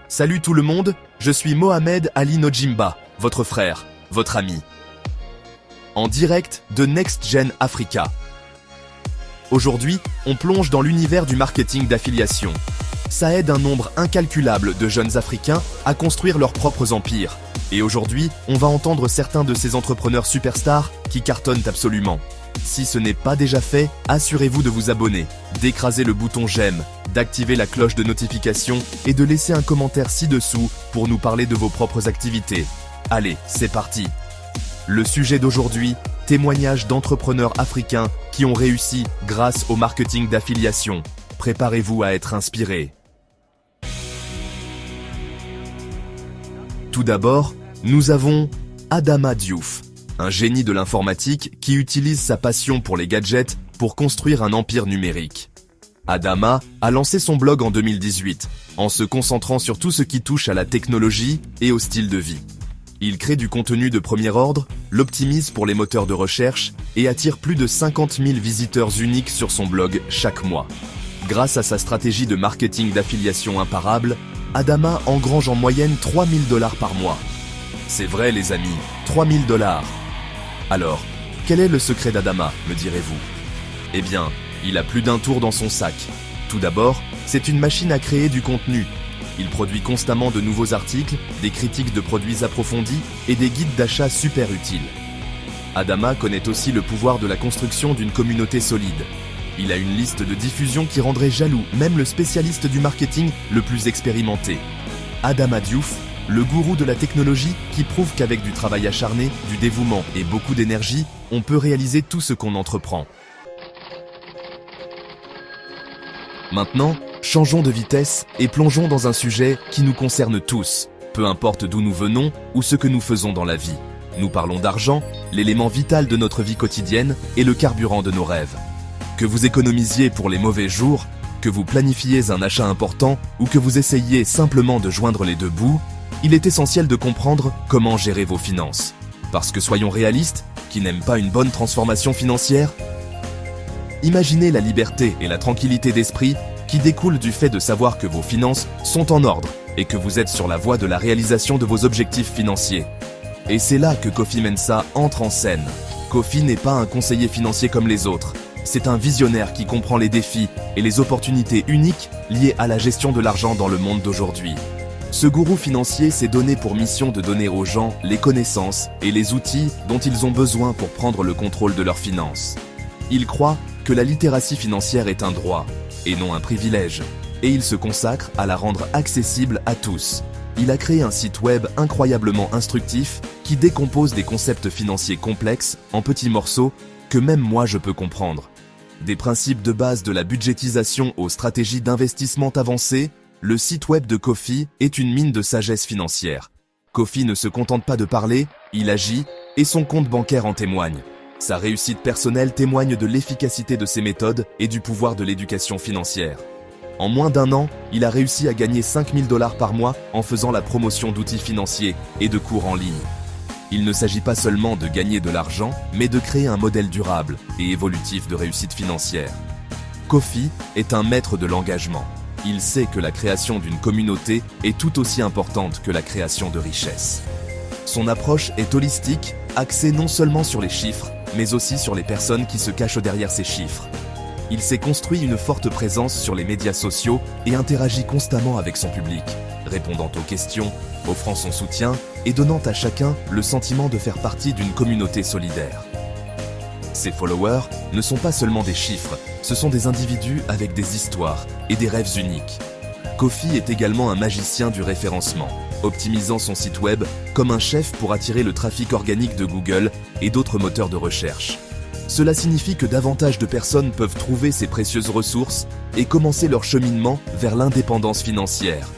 Salut tout le monde, je suis Mohamed Ali Nojimba, votre frère, votre ami. En direct de Next Gen Africa. Aujourd'hui, on plonge dans l'univers du marketing d'affiliation. Ça aide un nombre incalculable de jeunes Africains à construire leurs propres empires. Et aujourd'hui, on va entendre certains de ces entrepreneurs superstars qui cartonnent absolument. Si ce n'est pas déjà fait, assurez-vous de vous abonner, d'écraser le bouton j'aime, d'activer la cloche de notification et de laisser un commentaire ci-dessous pour nous parler de vos propres activités. Allez, c'est parti! Le sujet d'aujourd'hui, témoignages d'entrepreneurs africains qui ont réussi grâce au marketing d'affiliation. Préparez-vous à être inspirés. Tout d'abord, nous avons Adama Diouf, un génie de l'informatique qui utilise sa passion pour les gadgets pour construire un empire numérique. Adama a lancé son blog en 2018, en se concentrant sur tout ce qui touche à la technologie et au style de vie. Il crée du contenu de premier ordre, l'optimise pour les moteurs de recherche et attire plus de 50 000 visiteurs uniques sur son blog chaque mois. Grâce à sa stratégie de marketing d'affiliation imparable, Adama engrange en moyenne 3 000 $ par mois. C'est vrai les amis, 3 000 $. Alors, quel est le secret d'Adama, me direz-vous? Eh bien, il a plus d'un tour dans son sac. Tout d'abord, c'est une machine à créer du contenu. Il produit constamment de nouveaux articles, des critiques de produits approfondis et des guides d'achat super utiles. Adama connaît aussi le pouvoir de la construction d'une communauté solide. Il a une liste de diffusion qui rendrait jaloux même le spécialiste du marketing le plus expérimenté. Adama Diouf, le gourou de la technologie qui prouve qu'avec du travail acharné, du dévouement et beaucoup d'énergie, on peut réaliser tout ce qu'on entreprend. Maintenant, changeons de vitesse et plongeons dans un sujet qui nous concerne tous, peu importe d'où nous venons ou ce que nous faisons dans la vie. Nous parlons d'argent, l'élément vital de notre vie quotidienne et le carburant de nos rêves. Que vous économisiez pour les mauvais jours, que vous planifiez un achat important ou que vous essayiez simplement de joindre les deux bouts, il est essentiel de comprendre comment gérer vos finances. Parce que soyons réalistes, qui n'aiment pas une bonne transformation financière? Imaginez la liberté et la tranquillité d'esprit qui découlent du fait de savoir que vos finances sont en ordre et que vous êtes sur la voie de la réalisation de vos objectifs financiers. Et c'est là que Kofi Mensah entre en scène. Kofi n'est pas un conseiller financier comme les autres. C'est un visionnaire qui comprend les défis et les opportunités uniques liées à la gestion de l'argent dans le monde d'aujourd'hui. Ce gourou financier s'est donné pour mission de donner aux gens les connaissances et les outils dont ils ont besoin pour prendre le contrôle de leurs finances. Il croit que la littératie financière est un droit, et non un privilège, et il se consacre à la rendre accessible à tous. Il a créé un site web incroyablement instructif qui décompose des concepts financiers complexes en petits morceaux que même moi je peux comprendre. Des principes de base de la budgétisation aux stratégies d'investissement avancées, le site web de Kofi est une mine de sagesse financière. Kofi ne se contente pas de parler, il agit, et son compte bancaire en témoigne. Sa réussite personnelle témoigne de l'efficacité de ses méthodes et du pouvoir de l'éducation financière. En moins d'un an, il a réussi à gagner 5 000 $ par mois en faisant la promotion d'outils financiers et de cours en ligne. Il ne s'agit pas seulement de gagner de l'argent, mais de créer un modèle durable et évolutif de réussite financière. Kofi est un maître de l'engagement. Il sait que la création d'une communauté est tout aussi importante que la création de richesses. Son approche est holistique, axée non seulement sur les chiffres, mais aussi sur les personnes qui se cachent derrière ces chiffres. Il s'est construit une forte présence sur les médias sociaux et interagit constamment avec son public, répondant aux questions, offrant son soutien et donnant à chacun le sentiment de faire partie d'une communauté solidaire. Ses followers ne sont pas seulement des chiffres, ce sont des individus avec des histoires et des rêves uniques. Kofi est également un magicien du référencement, optimisant son site web comme un chef pour attirer le trafic organique de Google et d'autres moteurs de recherche. Cela signifie que davantage de personnes peuvent trouver ces précieuses ressources et commencer leur cheminement vers l'indépendance financière.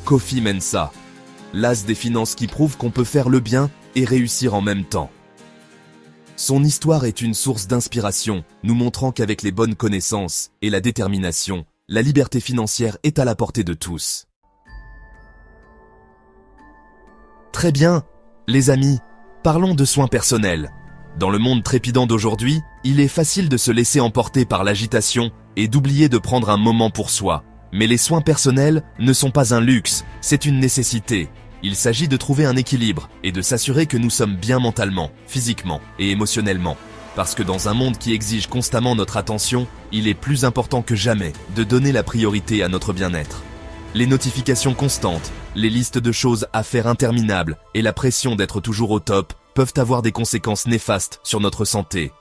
Kofi Mensah, l'as des finances qui prouve qu'on peut faire le bien et réussir en même temps. Son histoire est une source d'inspiration, nous montrant qu'avec les bonnes connaissances et la détermination, la liberté financière est à la portée de tous. Très bien, les amis, parlons de soins personnels. Dans le monde trépidant d'aujourd'hui, il est facile de se laisser emporter par l'agitation et d'oublier de prendre un moment pour soi. Mais les soins personnels ne sont pas un luxe, c'est une nécessité. Il s'agit de trouver un équilibre et de s'assurer que nous sommes bien mentalement, physiquement et émotionnellement. Parce que dans un monde qui exige constamment notre attention, il est plus important que jamais de donner la priorité à notre bien-être. Les notifications constantes, les listes de choses à faire interminables et la pression d'être toujours au top peuvent avoir des conséquences néfastes sur notre santé.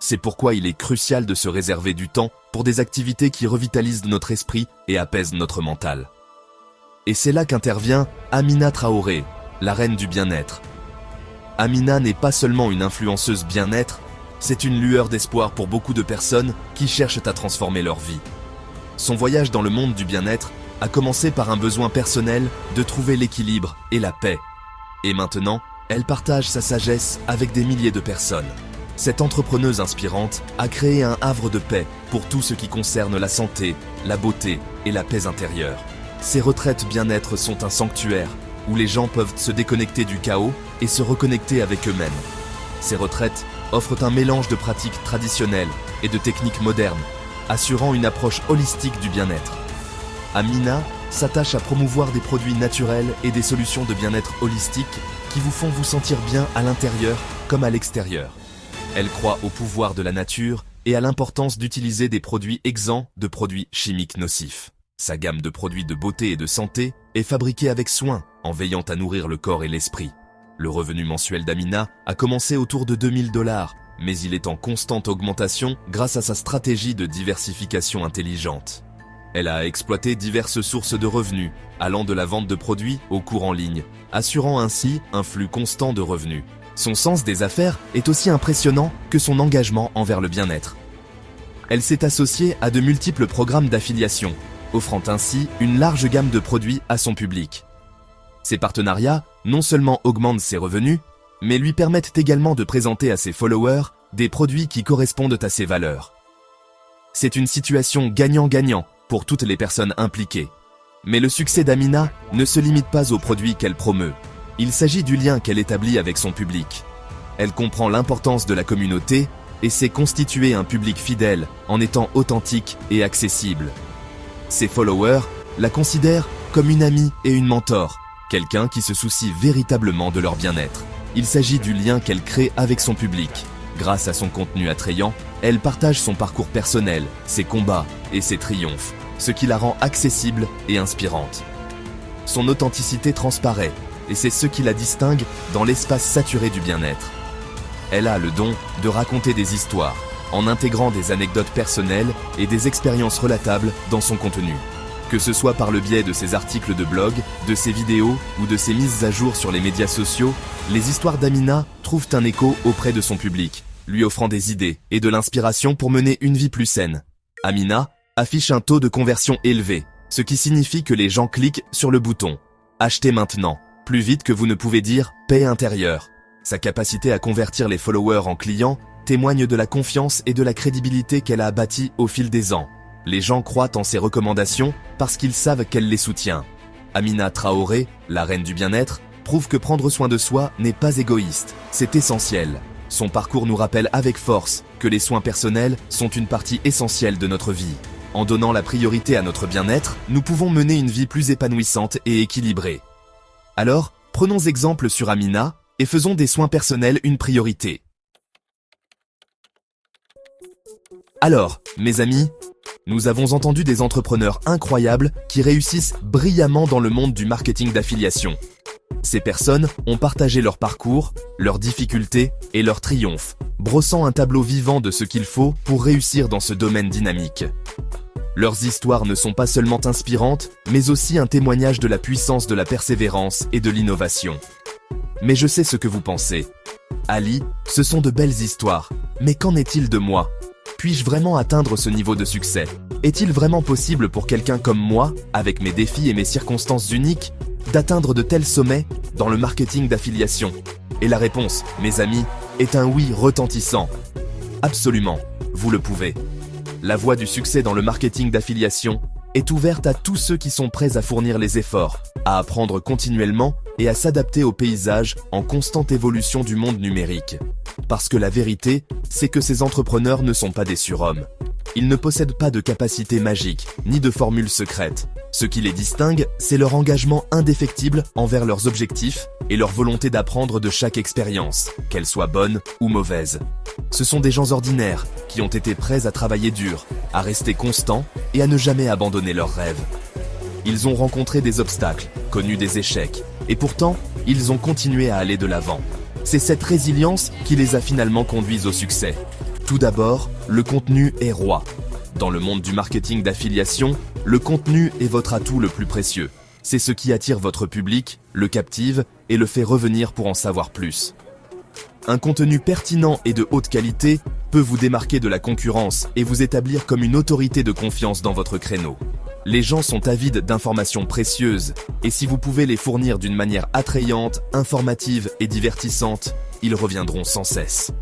C'est pourquoi il est crucial de se réserver du temps pour des activités qui revitalisent notre esprit et apaisent notre mental. Et c'est là qu'intervient Amina Traoré, la reine du bien-être. Amina n'est pas seulement une influenceuse bien-être, c'est une lueur d'espoir pour beaucoup de personnes qui cherchent à transformer leur vie. Son voyage dans le monde du bien-être a commencé par un besoin personnel de trouver l'équilibre et la paix. Et maintenant, elle partage sa sagesse avec des milliers de personnes. Cette entrepreneuse inspirante a créé un havre de paix pour tout ce qui concerne la santé, la beauté et la paix intérieure. Ces retraites bien-être sont un sanctuaire où les gens peuvent se déconnecter du chaos et se reconnecter avec eux-mêmes. Ces retraites offrent un mélange de pratiques traditionnelles et de techniques modernes, assurant une approche holistique du bien-être. Amina s'attache à promouvoir des produits naturels et des solutions de bien-être holistique qui vous font vous sentir bien à l'intérieur comme à l'extérieur. Elle croit au pouvoir de la nature et à l'importance d'utiliser des produits exempts de produits chimiques nocifs. Sa gamme de produits de beauté et de santé est fabriquée avec soin, en veillant à nourrir le corps et l'esprit. Le revenu mensuel d'Amina a commencé autour de 2000 $, mais il est en constante augmentation grâce à sa stratégie de diversification intelligente. Elle a exploité diverses sources de revenus, allant de la vente de produits au cours en ligne, assurant ainsi un flux constant de revenus. Son sens des affaires est aussi impressionnant que son engagement envers le bien-être. Elle s'est associée à de multiples programmes d'affiliation, offrant ainsi une large gamme de produits à son public. Ces partenariats non seulement augmentent ses revenus, mais lui permettent également de présenter à ses followers des produits qui correspondent à ses valeurs. C'est une situation gagnant-gagnant pour toutes les personnes impliquées. Mais le succès d'Amina ne se limite pas aux produits qu'elle promeut. Il s'agit du lien qu'elle établit avec son public. Elle comprend l'importance de la communauté et sait constituer un public fidèle en étant authentique et accessible. Ses followers la considèrent comme une amie et une mentor, quelqu'un qui se soucie véritablement de leur bien-être. Il s'agit du lien qu'elle crée avec son public. Grâce à son contenu attrayant, elle partage son parcours personnel, ses combats et ses triomphes, ce qui la rend accessible et inspirante. Son authenticité transparaît, et c'est ce qui la distingue dans l'espace saturé du bien-être. Elle a le don de raconter des histoires, en intégrant des anecdotes personnelles et des expériences relatables dans son contenu. Que ce soit par le biais de ses articles de blog, de ses vidéos ou de ses mises à jour sur les médias sociaux, les histoires d'Amina trouvent un écho auprès de son public, lui offrant des idées et de l'inspiration pour mener une vie plus saine. Amina affiche un taux de conversion élevé, ce qui signifie que les gens cliquent sur le bouton « Acheter maintenant », plus vite que vous ne pouvez dire « Paix intérieure ». Sa capacité à convertir les followers en clients témoigne de la confiance et de la crédibilité qu'elle a bâtie au fil des ans. Les gens croient en ses recommandations parce qu'ils savent qu'elle les soutient. Amina Traoré, la reine du bien-être, prouve que prendre soin de soi n'est pas égoïste, c'est essentiel. Son parcours nous rappelle avec force que les soins personnels sont une partie essentielle de notre vie. En donnant la priorité à notre bien-être, nous pouvons mener une vie plus épanouissante et équilibrée. Alors, prenons exemple sur Amina et faisons des soins personnels une priorité. Alors, mes amis, nous avons entendu des entrepreneurs incroyables qui réussissent brillamment dans le monde du marketing d'affiliation. Ces personnes ont partagé leur parcours, leurs difficultés et leurs triomphes, brossant un tableau vivant de ce qu'il faut pour réussir dans ce domaine dynamique. Leurs histoires ne sont pas seulement inspirantes, mais aussi un témoignage de la puissance de la persévérance et de l'innovation. Mais je sais ce que vous pensez. Ali, ce sont de belles histoires, mais qu'en est-il de moi ? Puis-je vraiment atteindre ce niveau de succès ? Est-il vraiment possible pour quelqu'un comme moi, avec mes défis et mes circonstances uniques, d'atteindre de tels sommets dans le marketing d'affiliation ? Et la réponse, mes amis, est un oui retentissant. Absolument, vous le pouvez. La voie du succès dans le marketing d'affiliation est ouverte à tous ceux qui sont prêts à fournir les efforts, à apprendre continuellement et à s'adapter au paysage en constante évolution du monde numérique. Parce que la vérité, c'est que ces entrepreneurs ne sont pas des surhommes. Ils ne possèdent pas de capacité magique, ni de formule secrète. Ce qui les distingue, c'est leur engagement indéfectible envers leurs objectifs et leur volonté d'apprendre de chaque expérience, qu'elle soit bonne ou mauvaise. Ce sont des gens ordinaires qui ont été prêts à travailler dur, à rester constants et à ne jamais abandonner leurs rêves. Ils ont rencontré des obstacles, connu des échecs, et pourtant, ils ont continué à aller de l'avant. C'est cette résilience qui les a finalement conduits au succès. Tout d'abord, le contenu est roi. Dans le monde du marketing d'affiliation, le contenu est votre atout le plus précieux. C'est ce qui attire votre public, le captive et le fait revenir pour en savoir plus. Un contenu pertinent et de haute qualité peut vous démarquer de la concurrence et vous établir comme une autorité de confiance dans votre créneau. Les gens sont avides d'informations précieuses et si vous pouvez les fournir d'une manière attrayante, informative et divertissante, ils reviendront sans cesse.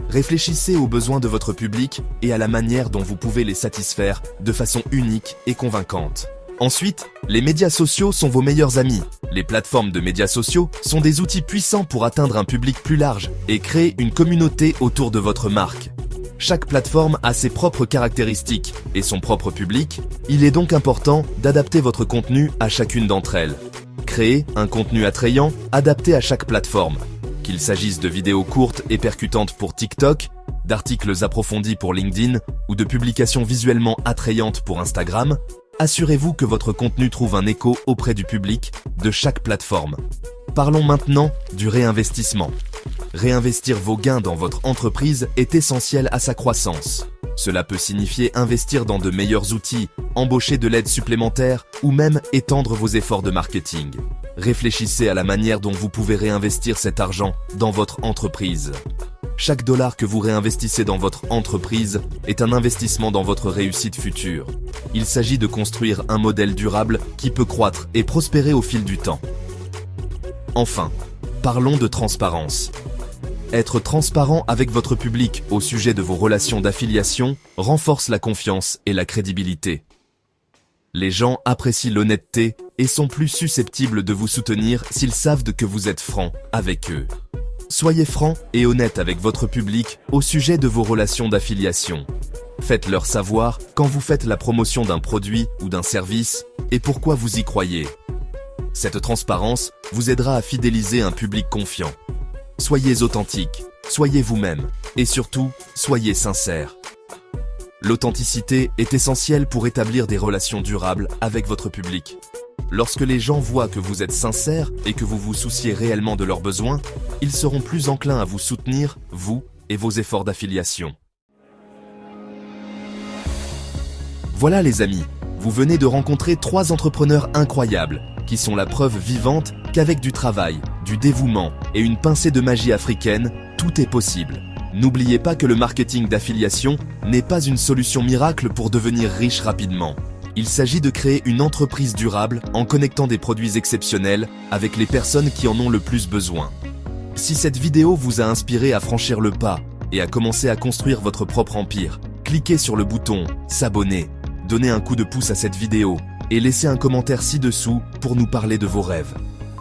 Réfléchissez aux besoins de votre public et à la manière dont vous pouvez les satisfaire de façon unique et convaincante. Ensuite, les médias sociaux sont vos meilleurs amis. Les plateformes de médias sociaux sont des outils puissants pour atteindre un public plus large et créer une communauté autour de votre marque. Chaque plateforme a ses propres caractéristiques et son propre public. Il est donc important d'adapter votre contenu à chacune d'entre elles. Créez un contenu attrayant, adapté à chaque plateforme. Qu'il s'agisse de vidéos courtes et percutantes pour TikTok, d'articles approfondis pour LinkedIn ou de publications visuellement attrayantes pour Instagram, assurez-vous que votre contenu trouve un écho auprès du public de chaque plateforme. Parlons maintenant du réinvestissement. Réinvestir vos gains dans votre entreprise est essentiel à sa croissance. Cela peut signifier investir dans de meilleurs outils, embaucher de l'aide supplémentaire ou même étendre vos efforts de marketing. Réfléchissez à la manière dont vous pouvez réinvestir cet argent dans votre entreprise. Chaque dollar que vous réinvestissez dans votre entreprise est un investissement dans votre réussite future. Il s'agit de construire un modèle durable qui peut croître et prospérer au fil du temps. Enfin, parlons de transparence. Être transparent avec votre public au sujet de vos relations d'affiliation renforce la confiance et la crédibilité. Les gens apprécient l'honnêteté et sont plus susceptibles de vous soutenir s'ils savent que vous êtes franc avec eux. Soyez franc et honnête avec votre public au sujet de vos relations d'affiliation. Faites-leur savoir quand vous faites la promotion d'un produit ou d'un service et pourquoi vous y croyez. Cette transparence vous aidera à fidéliser un public confiant. Soyez authentique, soyez vous-même et surtout, soyez sincère. L'authenticité est essentielle pour établir des relations durables avec votre public. Lorsque les gens voient que vous êtes sincère et que vous vous souciez réellement de leurs besoins, ils seront plus enclins à vous soutenir, vous et vos efforts d'affiliation. Voilà les amis, vous venez de rencontrer 3 entrepreneurs incroyables qui sont la preuve vivante qu'avec du travail, du dévouement et une pincée de magie africaine, tout est possible. N'oubliez pas que le marketing d'affiliation n'est pas une solution miracle pour devenir riche rapidement. Il s'agit de créer une entreprise durable en connectant des produits exceptionnels avec les personnes qui en ont le plus besoin. Si cette vidéo vous a inspiré à franchir le pas et à commencer à construire votre propre empire, cliquez sur le bouton « S'abonner », donnez un coup de pouce à cette vidéo et laissez un commentaire ci-dessous pour nous parler de vos rêves.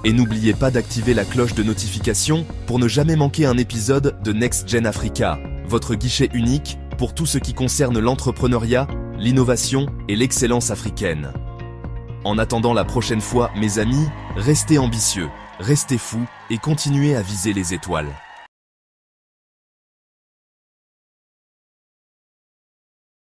Et n'oubliez pas d'activer la cloche de notification pour ne jamais manquer un épisode de Next Gen Africa, votre guichet unique pour tout ce qui concerne l'entrepreneuriat, l'innovation et l'excellence africaine. En attendant la prochaine fois, mes amis, restez ambitieux, restez fous et continuez à viser les étoiles.